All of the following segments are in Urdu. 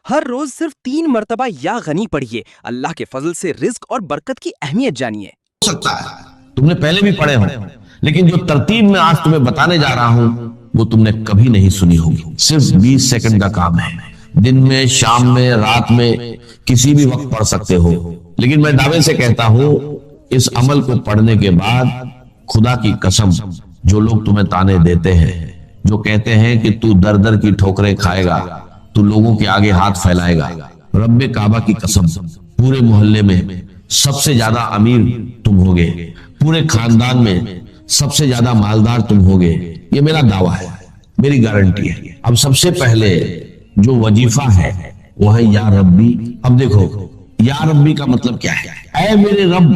ہر روز صرف 3 مرتبہ یا غنی پڑھیے، اللہ کے فضل سے رزق اور برکت کی اہمیت جانیے۔ ہو سکتا ہے تم نے پہلے بھی پڑھے ہوں، لیکن جو ترتیب میں آج تمہیں بتانے جا رہا ہوں وہ تم نے کبھی نہیں سنی ہوگی۔ صرف 20 سیکنڈ کا کام ہے، دن میں، شام میں، رات میں، کسی بھی وقت پڑھ سکتے ہو۔ لیکن میں دعوے سے کہتا ہوں اس عمل کو پڑھنے کے بعد خدا کی قسم، جو لوگ تمہیں تانے دیتے ہیں، جو کہتے ہیں کہ تو در در کی ٹھوکریں کھائے گا، تو لوگوں کے آگے ہاتھ پھیلائے گا، رب کعبہ کی قسم، پورے محلے میں سب سے زیادہ امیر تم ہوگے، پورے خاندان میں سب سے زیادہ مالدار تم ہوگے، یہ میرا دعویٰ ہے، میری گارنٹی ہے۔ اب سب سے پہلے جو وظیفہ ہے وہ ہے یا ربی۔ اب دیکھو یا ربی کا مطلب کیا ہے؟ اے میرے رب،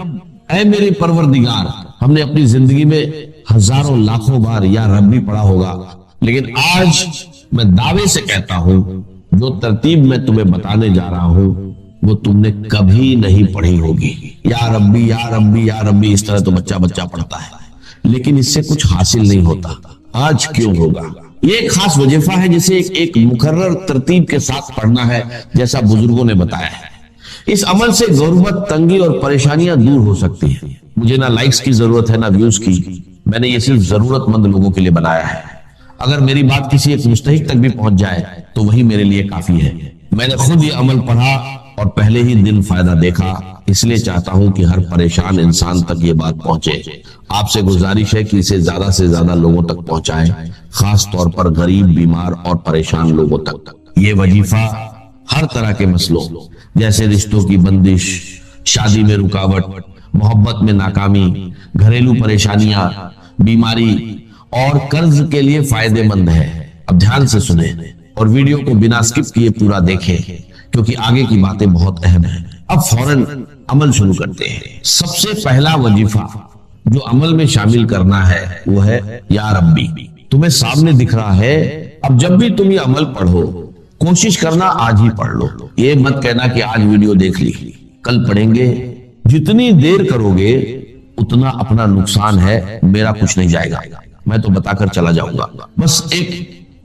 اے میرے پروردگار۔ ہم نے اپنی زندگی میں ہزاروں لاکھوں بار یا ربی پڑھا ہوگا، لیکن آج میں دعوے سے کہتا ہوں جو ترتیب میں تمہیں بتانے جا رہا ہوں وہ تم نے کبھی نہیں پڑھی ہوگی۔ یا ربی یا ربی یا ربی، اس طرح تو بچہ بچہ پڑھتا ہے، لیکن اس سے کچھ حاصل نہیں ہوتا۔ آج کیوں ہوگا؟ یہ ایک خاص وظیفہ ہے جسے ایک مقرر ترتیب کے ساتھ پڑھنا ہے، جیسا بزرگوں نے بتایا ہے۔ اس عمل سے غربت، تنگی اور پریشانیاں دور ہو سکتی ہیں۔ مجھے نہ لائکس کی ضرورت ہے نہ ویوز کی، میں نے یہ صرف ضرورت مند لوگوں کے لیے بنایا ہے۔ اگر میری بات کسی ایک مستحق تک بھی پہنچ جائے تو وہی میرے لیے کافی ہے۔ میں نے خود یہ عمل پڑھا اور پہلے ہی دن فائدہ دیکھا، اس لیے چاہتا ہوں کہ ہر پریشان انسان تک یہ بات پہنچے۔ آپ سے گزارش ہے کہ اسے زیادہ سے زیادہ لوگوں تک پہنچائیں، خاص طور پر غریب، بیمار اور پریشان لوگوں تک۔ یہ وظیفہ ہر طرح کے مسئلوں جیسے رشتوں کی بندش، شادی میں رکاوٹ، محبت میں ناکامی، گھریلو پریشانیاں، بیماری اور قرض کے لیے فائدہ مند ہے۔ اب دھیان سے سنیں اور ویڈیو کو بنا سکپ کیے پورا دیکھیں، کیونکہ آگے کی باتیں بہت اہم ہیں۔ اب فوراً عمل شروع کرتے ہیں۔ سب سے پہلا وظیفہ جو عمل میں شامل کرنا ہے وہ ہے یا ربی۔ تمہیں سامنے دکھ رہا ہے۔ اب جب بھی تم یہ عمل پڑھو کوشش کرنا آج ہی پڑھ لو۔ یہ مت کہنا کہ آج ویڈیو دیکھ لی کل پڑھیں گے۔ جتنی دیر کرو گے اتنا اپنا نقصان ہے، میرا کچھ نہیں جائے گا، میں تو بتا کر چلا جاؤں گا۔ بس ایک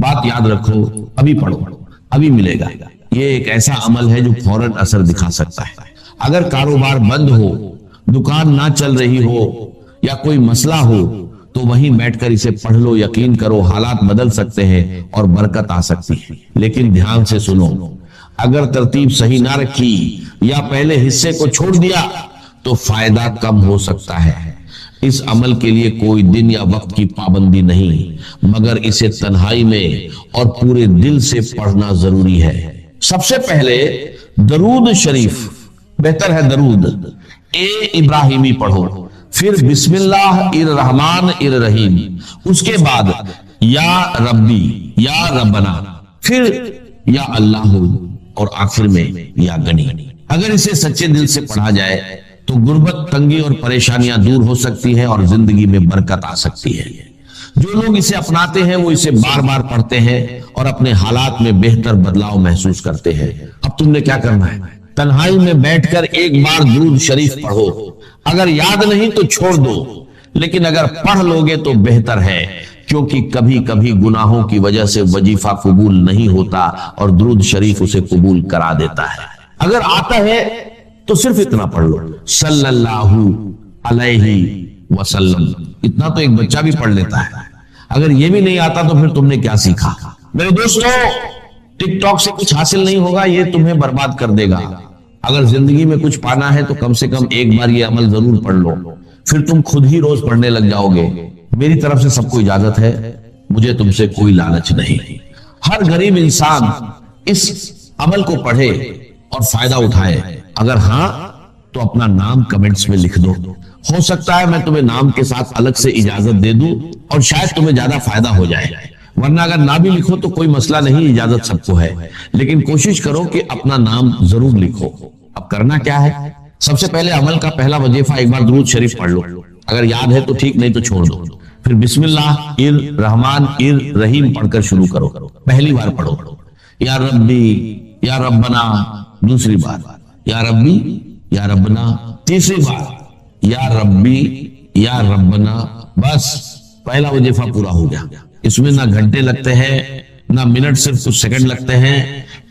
بات یاد رکھو، ابھی پڑھو ابھی ملے گا۔ یہ ایک ایسا عمل ہے جو فوراً اثر دکھا سکتا ہے۔ اگر کاروبار بند ہو، دکان نہ چل رہی ہو یا کوئی مسئلہ ہو تو وہیں بیٹھ کر اسے پڑھ لو۔ یقین کرو حالات بدل سکتے ہیں اور برکت آ سکتی ہے۔ لیکن دھیان سے سنو، اگر ترتیب صحیح نہ رکھی یا پہلے حصے کو چھوڑ دیا تو فائدہ کم ہو سکتا ہے۔ اس عمل کے لیے کوئی دن یا وقت کی پابندی نہیں، مگر اسے تنہائی میں اور پورے دل سے پڑھنا ضروری ہے۔ سب سے پہلے درود شریف، بہتر ہے درود ابراہیمی پڑھو، پھر بسم اللہ الرحمن الرحیم، اس کے بعد یا ربی یا ربنا، پھر یا اللہ، اور آخر میں یا گنی۔ اگر اسے سچے دل سے پڑھا جائے تو غربت، تنگی اور پریشانیاں دور ہو سکتی ہیں اور زندگی میں برکت آ سکتی ہے۔ جو لوگ اسے اپناتے ہیں وہ اسے بار بار پڑھتے ہیں اور اپنے حالات میں بہتر بدلاؤ محسوس کرتے ہیں۔ اب تم نے کیا کرنا ہے؟ تنہائی میں بیٹھ کر ایک بار درود شریف پڑھو۔ اگر یاد نہیں تو چھوڑ دو، لیکن اگر پڑھ لوگے تو بہتر ہے، کیونکہ کبھی کبھی گناہوں کی وجہ سے وظیفہ قبول نہیں ہوتا اور درود شریف اسے قبول کرا دیتا ہے۔ اگر آتا ہے تو صرف اتنا پڑھ لو، صلی اللہ علیہ وسلم، اتنا تو ایک بچہ بھی پڑھ لیتا ہے۔ اگر یہ بھی نہیں آتا تو پھر تم نے کیا سیکھا؟ میرے دوستو، ٹک ٹاک سے کچھ حاصل نہیں ہوگا، یہ تمہیں برباد کر دے گا۔ اگر زندگی میں کچھ پانا ہے تو کم سے کم ایک بار یہ عمل ضرور پڑھ لو، پھر تم خود ہی روز پڑھنے لگ جاؤ گے۔ میری طرف سے سب کو اجازت ہے، مجھے تم سے کوئی لالچ نہیں۔ ہر غریب انسان اس عمل کو پڑھے اور فائدہ اٹھائے۔ اگر ہاں تو اپنا نام کمنٹس میں لکھ دو، ہو سکتا ہے میں تمہیں نام کے ساتھ الگ سے اجازت دے دوں اور شاید تمہیں زیادہ فائدہ ہو جائے، ورنہ اگر نہ بھی لکھو تو کوئی مسئلہ نہیں، اجازت سب کو ہے، لیکن کوشش کرو کہ اپنا نام ضرور لکھو۔ اب کرنا کیا ہے؟ سب سے پہلے عمل کا پہلا وظیفہ ایک بار درود شریف پڑھ لو، اگر یاد ہے تو ٹھیک، نہیں تو چھوڑ دو۔ پھر بسم اللہ الرحمن الرحیم پڑھ کر شروع کرو۔ پہلی بار پڑھو یا ربی یا ربنا، دوسری بار یا ربی یا ربنا، تیسری بار یا ربی یا ربنا، بس پہلا وظیفہ پورا ہو گیا۔ اس میں نہ گھنٹے لگتے ہیں نہ منٹ، صرف کچھ سیکنڈ لگتے ہیں۔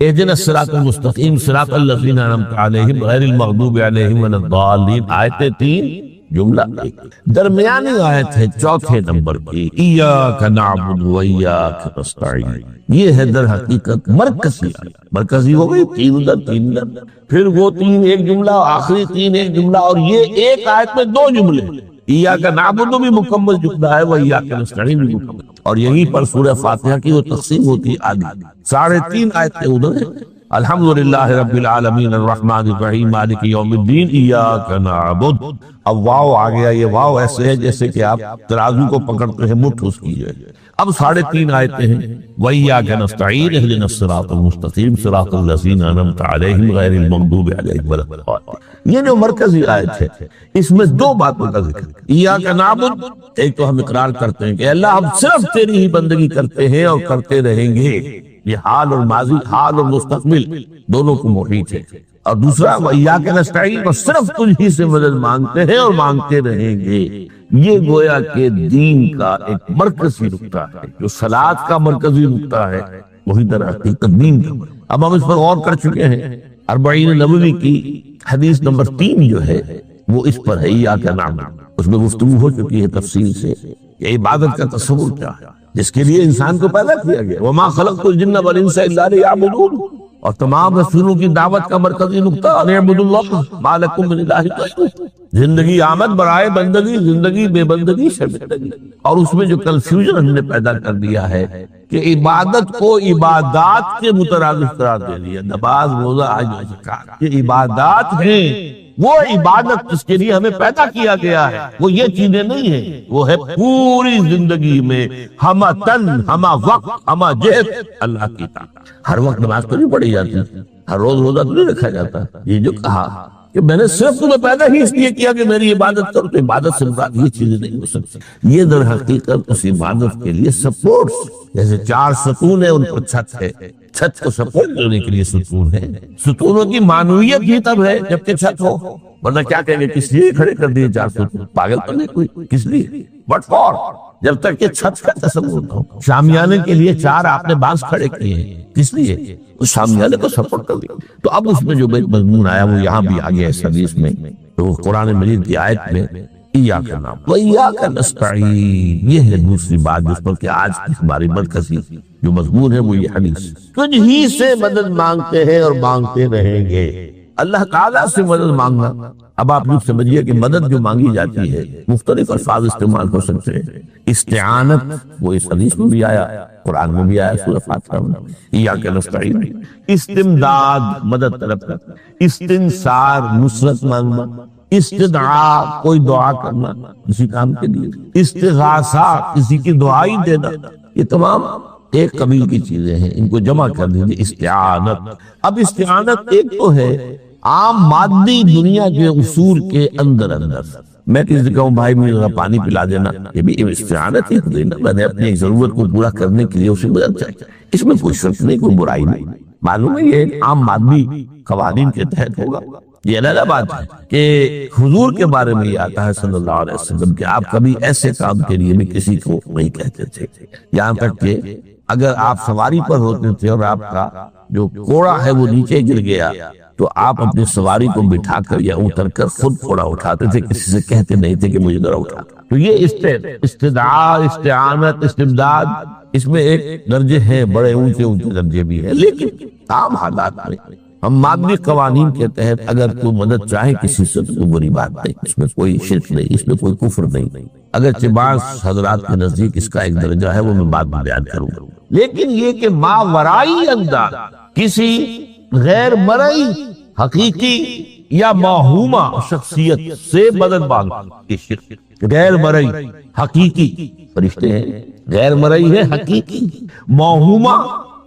اهدنا الصراط المستقیم صراط الذین انعمت علیہم غیر المغضوب علیہم ولا الضالین، آیتیں 3 جملہ ایک۔ درمیانی آیت ہے چوتھے نمبر کی، ایاک نعبد و ایاک نستعین، یہ ہے در حقیقت مرکزی آیت۔ مرکزی ہو گئی 3 ادھر، پھر وہ 3 ایک جملہ، آخری 3 ایک جملہ، اور یہ ایک آیت میں 2 جملے، ایاک نعبد بھی مکمل جملہ ہے، و ایاک نستعین بھی مکمل، اور یہیں پر سورہ فاتحہ کی وہ تقسیم ہوتی ہے آدھی 3.5 آیتیں ادھر ہیں۔ الحمدللہ رب العالمین الرحمن الرحیم مالک یوم الدین ایاک نعبد۔ اب واو آ گیا، یہ واو ایسے ہے جیسے کہ آپ ترازو کو پکڑتے ہیں، مٹھ اس کی جو ہے۔ اب 3.5 آیتیں ہیں، وَإِيَّاكَ نَسْتَعِينُ اهْدِنَا الصِّرَاطَ الْمُسْتَقِيمَ صِرَاطَ الَّذِينَ أَنْعَمْتَ عَلَيْهِمْ غَيْرِ الْمَغْضُوبِ عَلَيْهِمْ وَلَا الضَّالِّينَ۔ یہ جو مرکزی آیت ہے اس میں 2 باتوں کا ذکر ہے۔ ایاک نعبد، ایک تو ہم اقرار کرتے ہیں کہ اللہ ہم صرف تیری ہی بندگی کرتے ہیں اور کرتے رہیں گے، یہ حال اور ماضی، حال اور مستقبل دونوں کو محیط ہے۔ اور دوسرا وَإِيَّاكَ نَسْتَعِينُ، اور صرف تجھ ہی سے مدد مانگتے ہیں اور مانگتے رہیں گے۔ یہ گویا کہ دین کا ایک مرکزی نقطہ ہے، جو صلاۃ کا مرکزی نقطہ ہے وہی در حقیقت دین کا۔ اب ہم اس پر غور کر چکے ہیں، 40 نبوی کی حدیث نمبر 3 جو ہے وہ اس پر ہے، ایاک نعبد۔ اس میں گفتگو ہو چکی ہے تفصیل سے کہ عبادت کا تصور کیا ہے، جس کے لیے انسان کو پیدا کیا گیا، وما خلقت الجن والانس الا لیعبدون، اور تمام رسولوں کی دعوت کا مرکزی نقطہ ان اعبدوا اللہ ما لکم من الہ غیرہ۔ زندگی آمد برائے بندگی، زندگی بے بندگی شرمندگی، اور اس میں جو کنفیوژن ہم نے پیدا کر دیا ہے کہ عبادت کو عبادات کے مترادف قرار دے دیا، نماز روزہ حج زکات یہ عبادات ہیں، وہ عبادت جس کے لیے ہمیں پیدا کیا گیا ہے وہ یہ چیزیں نہیں ہیں، وہ ہے پوری زندگی میں ہمہ تن ہمہ وقت ہمہ جہد اللہ کی طاقت۔ ہر وقت نماز تو نہیں پڑھی جاتی، ہر روز روزہ تو نہیں رکھا جاتا، یہ جو کہا کہ میں نے صرف تمہیں پیدا ہی اس لیے کیا کہ میری عبادت کرو، تو عبادت سے مراد یہ چیزیں نہیں ہو سکتی۔ یہ در حقیقت اس عبادت کے لیے سپورٹس، جیسے 4 ستون ہیں ان پر چھت ہے، چھت کو سپورٹ دینے کے لیے ستون ہے۔ ستونوں کی معنویت ہی تب ہے جبکہ چھت ہو، ورنہ کیا کہیں گے کس لیے کھڑے کر دیے 4 ستون، پاگل تو نہیں کوئی، کس لیے؟ بٹ فار، جب تک کہ چھت کا تصور نہ ہو۔ شامیانے کے لیے 4 آپ نے بانس کھڑے کیے ہیں، کس لیے؟ اس شامیانے کو سپورٹ کر دیا۔ تو اب اس میں جو مضمون آیا وہ یہاں بھی آگیا اس حدیث میں، تو قرآن مجید کی آیت میں ایاک نعبد و ایاک نستعین، یہ ہے دوسری بات جس پر کہ آج کی ہماری مرکزی جو مضمون ہے وہ یہ حدیث، تجھ ہی سے مدد مانگتے ہیں اور مانگتے رہیں گے۔ اللہ تعالیٰ سے مدد مانگنا، اب آپ لوگ سمجھیے کہ مدد جو مانگی جاتی ہے مختلف الفاظ استعمال ہو سکتے ہیں۔ استعانت وہ اس حدیث میں بھی آیا، قرآن میں بھی آیا، سورہ فاتحہ میں ایاک نستعین۔ استمداد مدد طلب کرنا، استنصار نصرت مانگنا، استدعاء کوئی دعا کرنا کسی کام کے لیے، استغاثہ کسی کی دعائی دینا، یہ تمام ایک قبیل کی چیزیں ہیں، ان کو جمع کر دیجیے استعانت۔ اب استعانت ایک تو ہے عام مادی دنیا کے اصول کے اندر، میں کسی کہوں بھائی مجھے ذرا پانی پلا دینا، یہ بھی استعانت ہی ہوئی نا، میں نے اپنی ایک ضرورت کو پورا کرنے کے لیے اسے مدد چاہیے، اس میں کوئی شرط نہیں، کوئی برائی نہیں، معلوم ہے یہ عام مادی قوانین کے تحت ہوگا۔ یہ علیحدہ بات ہے کہ حضور کے بارے میں یہ آتا ہے صلی اللہ علیہ وسلم کہ آپ کبھی ایسے کام کے لیے بھی کسی کو نہیں کہتے تھے، یہاں تک کہ اگر آپ سواری پر ہوتے تھے اور آپ کا جو کوڑا ہے وہ نیچے گر گیا تو آپ اپنی سواری کو بٹھا کر یا اتر کر خود کوڑا اٹھاتے تھے، کسی سے کہتے نہیں تھے کہ مجھے ذرا اٹھا۔ تو یہ استدعاء، استعانت، استمداد، اس میں ایک درجے ہیں، بڑے اونچے اونچے درجے بھی ہیں، لیکن عام حالات میں ہم مادی قوانین کے تحت اگر کوئی مدد چاہے کسی سے تو کوئی بری بات نہیں، اس میں کوئی شرک نہیں، اس میں کوئی کفر نہیں، اگرچہ بعض حضرات کے نزدیک اس کا ایک درجہ ہے وہ میں بعد میں بیان کروں گا، لیکن یہ کہ ماورائی انداز کسی غیر مرئی حقیقی یا موہومہ شخصیت سے مدد مانگنا، غیر مرئی حقیقی فرشتے ہیں، غیر مرئی ہے حقیقی، موہومہ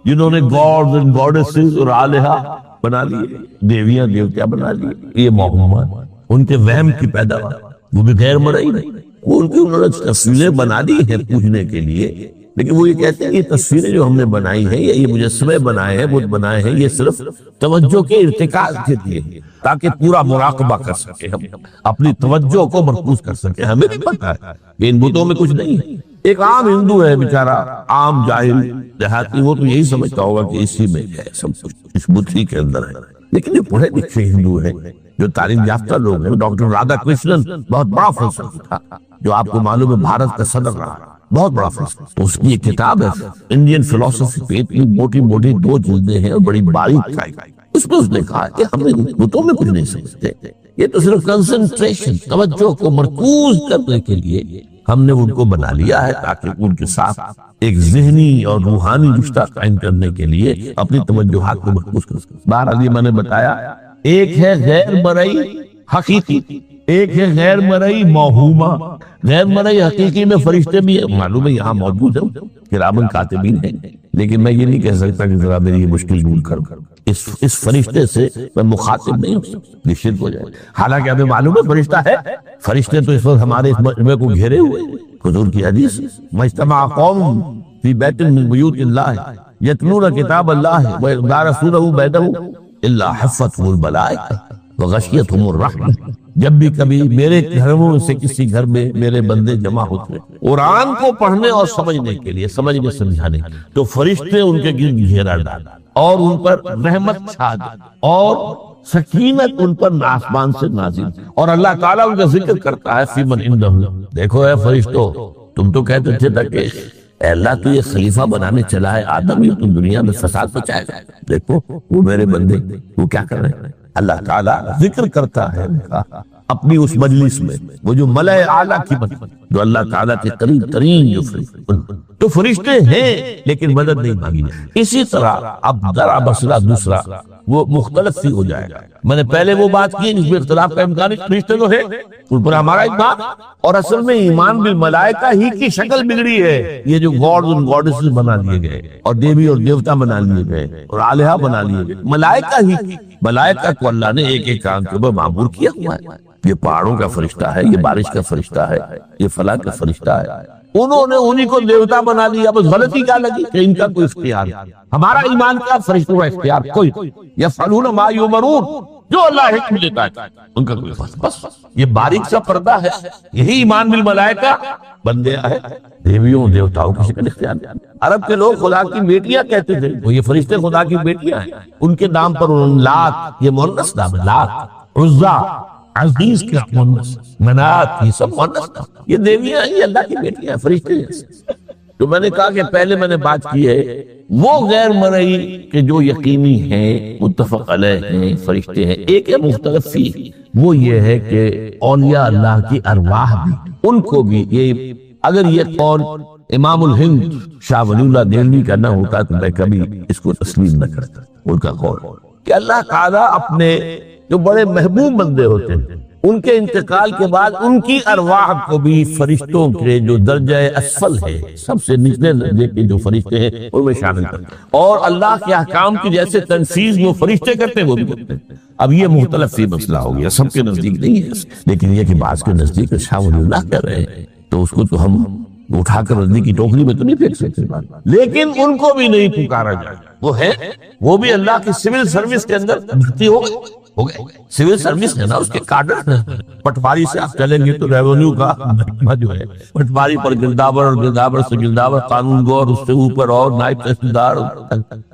جنہوں نے گاڈز اینڈ گاڈیسز اور آلہہ بنا لیے، دیویاں دیوتیاں بنا لیے، یہ موہومہ ان کے وہم کی پیداوار، وہ بھی غیر مرئی نہیں، وہ ان کی انہوں نے تصویریں بنا دی ہیں پوجنے کے لیے، لیکن وہ یہ کہتے ہیں یہ تصویریں جو ہم نے بنائی ہیں یا یہ مجسمے بنائے ہیں، بت بنائے ہیں، یہ صرف توجہ کے ارتکاز کے لیے تاکہ پورا مراقبہ کر سکے، ہم اپنی توجہ کو مرکوز کر سکے۔ ہمیں بھی پتہ ہے کہ ان بتوں میں کچھ نہیں ہے، ایک عام ہندو ہے بیچارہ، عام جاہل دیہاتی، وہ تو یہی سمجھتا ہوگا کہ اسی میں ہے سب کچھ، اس بتھی کے اندر ہے. لیکن جو پڑھے لکھے ہندو ہیں، جو تعلیم یافتہ لوگ ہیں، ڈاکٹر رادھا کرشنن بہت بڑا فلسفی تھا، جو آپ کو معلوم ہے بھارت کا صدر رہا، بہت بڑا فلسفی. اس کی ایک کتاب ہے انڈین فلسفی پہ، اتنی موٹی موٹی 2 جلدیں ہیں اور بڑی باریک کھائی. اس میں اس نے کہا کہ ہم بتوں میں کچھ نہیں سمجھتے، یہ تو صرف کنسنٹریشن، توجہ کو مرکوز کرنے کے لیے ہم نے ان کو بنا لیا ہے، تاکہ ان کے ساتھ ایک ذہنی اور روحانی رشتہ قائم کرنے کے لیے اپنی توجہات کو مرکوز کر سکیں. بہرحال یہ میں نے بتایا، ایک ہے غیر مرئی حقیقی، ایک ہے غیر مرئی موہومہ. غیر مرئی حقیقی میں فرشتے بھی ہیں، معلوم ہے یہاں موجود ہیں، کرامن کاتبین ہیں، لیکن میں یہ نہیں کہہ سکتا کہ ذرا میری یہ مشکل دور کرو. اس فرشتے سے میں مخاطب نہیں ہو سکتا، یہ شرک ہو جائے. حالانکہ ہمیں معلوم ہے فرشتہ ہے، فرشتے تو اس وقت ہمارے اس مجمع کو گھیرے ہوئے. حضور کی حدیث، مجتمع قوم فی بیت من بیوت اللہ یتلون کتاب اللہ ویذکرون رسولہ بینہم الا حفتہم الملائکہ وغشیتہم الرحمہ. جب بھی کبھی میرے گھروں سے کسی گھر میں میرے بندے جمع ہوتے ہیں قرآن کو پڑھنے اور سمجھنے کے لیے، سمجھنے سمجھانے، تو فرشتے ان کے گرد گھیرا ڈال اور ان پر رحمت چھا دے اور سکینت ان پر آسمان سے نازل، اور اللہ تعالیٰ ان کا ذکر کرتا ہے فی من عندہ. دیکھو اے فرشتو، تم تو کہتے تھے کہ اے اللہ تو یہ خلیفہ بنانے چلا ہے آدم، یہ تم دنیا میں فساد مچائے گا. دیکھو وہ میرے بندے وہ کیا کر رہے ہیں. اللہ تعالیٰ ذکر کرتا ہے اپنی اس مجلس میں، وہ جو ملأ اعلیٰ کی مجلس، جو اللہ تعالیٰ کے قریب ترین جو فرشتے، تو فرشتے ہیں لیکن مدد نہیں مانگی. اسی طرح اب ذرا مسئلہ دوسرا وہ مختلف ہی ہو جائے گا. میں نے پہلے وہ بات کی جس میں اختلاف کا امکان ہے، فرشتے تو ہے ان پر ہمارا ایمان، اور اصل میں ایمان بالملائکہ ہی کی شکل بگڑی ہے. یہ جو گاڈز اور گاڈیسز بنا دیے گئے اور دیوی اور دیوتا بنا لیے گئے اور آلہہ بنا لیے گئے، ملائکہ ہی، ملائکہ کو اللہ نے ایک ایک کام کے اوپر معمور کیا ہوا ہے. یہ پہاڑوں کا فرشتہ ہے، یہ بارش کا فرشتہ ہے، یہ فلاں کا فرشتہ ہے. انہوں نے انہی کو دیوتا بنا لیا. بس غلطی کیا لگی کہ ان کا کوئی اختیار نہیں. ہمارا ایمان کا فرشتوں کا اختیار کوئی، یفعلون ما یؤمرون، جو اللہ حکم دیتا ہے ان کا کوئی. بس یہ باریک سا پردہ ہے. یہی ایمان بالملائکہ بندے ہے، دیویوں دیوتاؤں کی شکل اختیار. عرب کے لوگ خدا کی بیٹیاں کہتے تھے، وہ یہ فرشتے خدا کی بیٹیاں ہیں. ان کے نام پر انہوں نے لات، یہ مؤنث نام ہے، لات، عزا، عزیز کا مؤنث، منات، یہ سب مؤنث نام. یہ دیویاں ہیں، یہ اللہ کی بیٹیاں ہیں، فرشتے ہیں. تو میں نے کہا کہ پہلے میں نے بات کی ہے وہ غیر مرئی کہ جو یقینی ہیں، متفق علیہ ہیں، فرشتے ہیں. ایک ہے مختلف فی، وہ یہ ہے کہ اولیاء اللہ کی ارواح بھی، ان کو بھی یہ، اگر یہ قول امام الہند شاہ ولی اللہ دہلوی کا نہ ہوتا تو میں کبھی اس کو تسلیم نہ کرتا. ان کا قول کہ اللہ تعالیٰ اپنے جو بڑے محبوب بندے ہوتے ہیں ان کے انتقال کے بعد ان کی ارواح کو بھی فرشتوں کے جو درجہ اسفل ہے، سب سے نچلے درجے کے جو فرشتے ہیں ان میں شامل کرتے ہیں، اور اللہ کے احکام کی جیسے تنفیذ وہ فرشتے کرتے ہیں وہ بھی کرتے ہیں. اب یہ مختلف فی مسئلہ ہو گیا، سب کے نزدیک نہیں ہے، لیکن یہ کہ بعض کے نزدیک شاہ ولی اللہ کہہ رہے ہیں تو اس کو تو ہم اٹھا کر رضی کی ٹوکری میں تو نہیں پھینک سکتے. لیکن ان کو بھی نہیں پکارا جائے. وہ ہے، وہ بھی اللہ کی سول سروس کے اندر بھرتی ہو گئے. سول سروس ہے نا، اس کے کارڈر ہیں. پٹواری سے آپ چلیں گے تو ریونیو کا محکمہ جو ہے، پٹواری پر گرداور اور گرداور سے گرداور، قانون گو اور اس سے اوپر اور نائب تحصیلدار،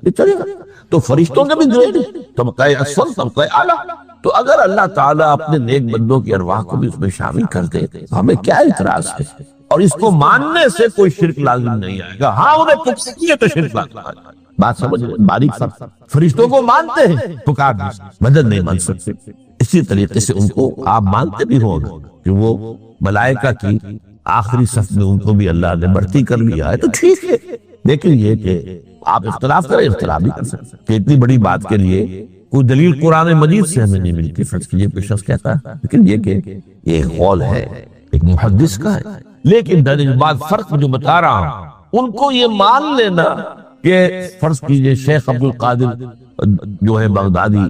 یہ چلے گا. تو فرشتوں کا بھی گریڈ ہے، طبقہ اسفل، طبقہ اعلیٰ. تو اگر اللہ تعالیٰ اپنے نیک بندوں کی ارواح کو بھی اس میں شامل کر دے تو ہمیں کیا اعتراض ہے؟ اور اس کو ماننے سے کوئی شرک لازم نہیں آئے گا. ہاں انہیں پکار تو شرک لازم آئے گا. بات سمجھ رہے؟ باریک فرق. فرشتوں کو مانتے ہیں، پکار مدد نہیں مان سکتے. اسی طریقے سے ان کو آپ مانتے بھی ہوں کہ وہ ملائکہ کی آخری صف میں ان کو بھی اللہ نے بھرتی کر لیا ہے تو ٹھیک ہے. لیکن یہ کہ آپ اختلاف کریں، اختلاف بھی کر سکتے کہ اتنی بڑی بات کے لیے کوئی دلیل قرآن مجید سے ہمیں نہیں ملتی. فرض کیجئے کوئی شخص کہتا ہے، لیکن یہ کہ یہ قول ہے ایک محدث کا ہے. لیکن بعد فرق جو بتا رہا ہوں ان کو یہ مان لینا کہ فرض کیجئے شیخ عبد القادر جو ہے بغدادی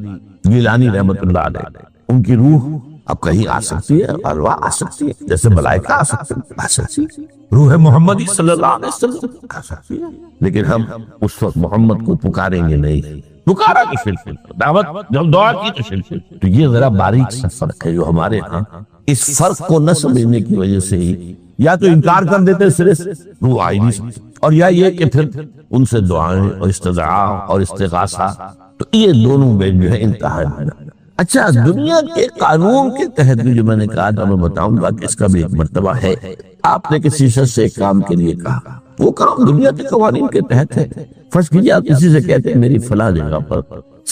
گیلانی رحمت اللہ علیہ، ان کی روح اب کہیں آ سکتی ہے، ارواح آ سکتی ہے، جیسے ملائکہ آ سکتی ہے، روح محمدی صلی اللہ علیہ وسلم آ سکتی ہے. لیکن ہم اس وقت محمد کو پکاریں گے نہیں. پکارا تو شرک، دعوت جب دعا کی تو شرک. تو یہ ذرا باریک سا فرق ہے جو ہمارے ہاں اس فرق کو نہ سمجھنے کی وجہ سے ہی یا تو انکار کر دیتے سرے سے، وہ آ ہی نہیں سکتے، اور یا یہ کہ پھر ان سے دعائیں اور استدعاء اور استغاثہ، تو یہ دونوں میں جو ہے انتہا ہے۔ اچھا، دنیا کے قانون کے تحت بھی جو میں نے کہا تھا میں بتاؤں گا کہ اس کا بھی ایک مرتبہ ہے۔ آپ نے کسی شخص سے ایک کام کے لیے کہا، وہ کام دنیا کے قوانین کے تحت ہے۔ فرض کیجیے آپ کسی سے کہتے ہیں میری فلاں جگہ پر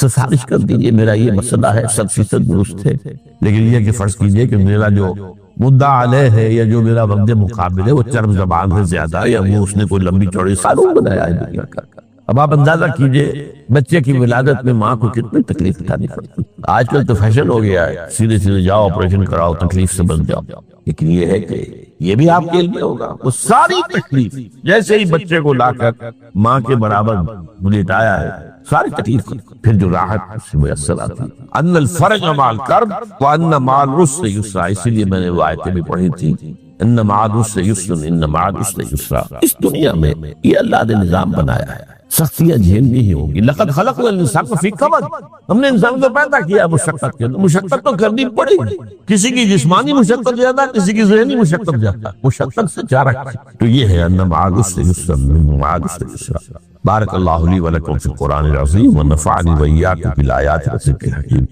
سفارش کر دیجئے، میرا یہ مسئلہ ہے، 100% درست ہے، لیکن یہ کہ فرض کیجئے کہ میرا جو مدعا علیہ ہے یا جو میرا وقت مقابل ہے وہ چرب زبان ہے زیادہ، یا وہ اس نے کوئی لمبی چوڑی قانون بنایا ہے دنیا کا۔ اب آپ اندازہ کیجئے بچے کی ولادت میں ماں کو کتنی تکلیف اٹھانی پڑتی۔ آج کل تو فیشن ہو گیا ہے، سیدھے سیدھے جاؤ آپریشن کراؤ تکلیف سے بچ جاؤ، لیکن یہ ہے کہ یہ بھی آپ کے لیے ہوگا وہ ساری تکلیف، جیسے ہی بچے کو لا کر ماں کے برابر بلیٹایا ہے، ساری تکلیف پھر جو راحت اس سے میسر آتی، ان الفرج مع الکرب وان مع العسر یسرا، اسی لیے میں نے وہ آیتیں بھی پڑھی تھی، ان مع العسر یسرا ان مع العسر یسرا۔ اس دنیا میں یہ اللہ نے نظام بنایا ہے، سختیاں جھیلنی ہی ہوگی۔ لقد خلقنا الانسان فی کبد، ہم نے انسان کو پیدا کیا مشقت کے اندر، مشقت تو کرنی پڑے گی، کسی کی جسمانی مشقت زیادہ، کسی کی ذہنی مشقت زیادہ، مشقت سے چارہ تو یہ ہے ان مع العسر یسرا ان مع العسر یسرا۔ بارک اللہ لی ولکم فی القرآن العظیم ونفعنی وإیاکم بالآیات والذکر الحکیم۔